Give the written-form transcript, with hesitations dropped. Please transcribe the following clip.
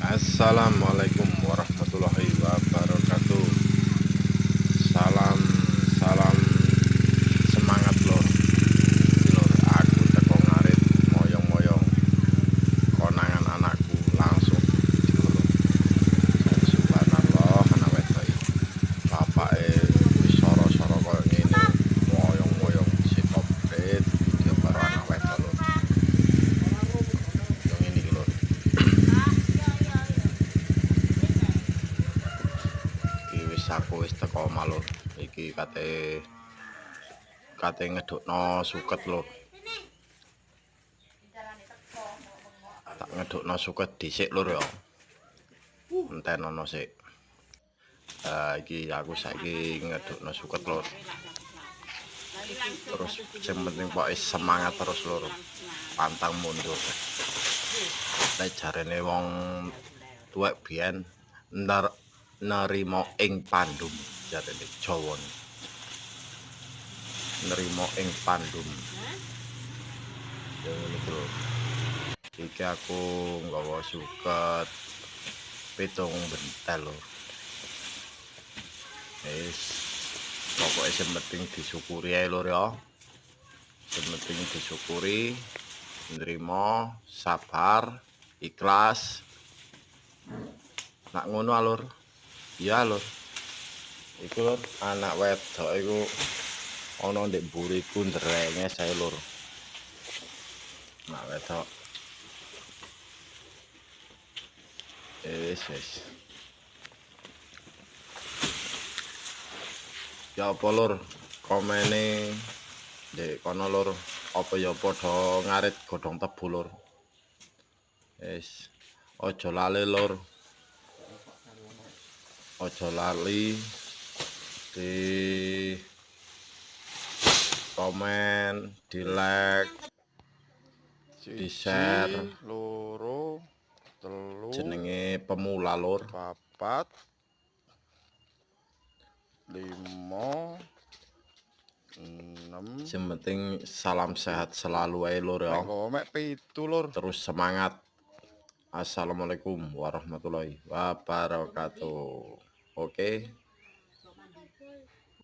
Assalamualaikum warahmatullahi wabarakatuh. Salam salam semangat lor. Lor aku teko ngarit moyong-moyong konangan anakku langsung lor. Subhanallah anak wedok iki. Bapake wis soro-soro koyo ngene moyong-moyong si komplit dia karo anak wedok lor. Yo ngene iki lor. Aku wis teko malur iki kate ngedukno suket lur. Tak ngedukno suket dhisik lur ya. Entenono sik. Iki aku saiki ngedukno suket lur. Terus sing penting pokoke semangat terus lur. Pantang mundur. Nek jarene wong tuwek biyen nerima ing pandum jarene Jawa. Nerima ing pandum. Ya ngene iki lho. Iki aku nggawa suket pitung bentel lho. Wis pokoke sing penting disyukuri ae lho ya. Sing penting disyukuri, nrimo, sabar, ikhlas. Nak ngono alur. Iya lur. Iku lur anak wedok iku ana ndek mburiku ndrenge sae lur. Anak wedok. Wis. Ya apa lur? Komene ndek kono lur. Apa ya padha ngarit godhong tebu lur. Wis aja lali lur. Ojo lali di komen, di like, di share. Loro, telu, Jenenge pemula lur. 4, 5, 6. Yang penting salam sehat selalu ae lur ya. Mek 7 lur. Terus semangat. Assalamualaikum warahmatullahi wabarakatuh. Oke.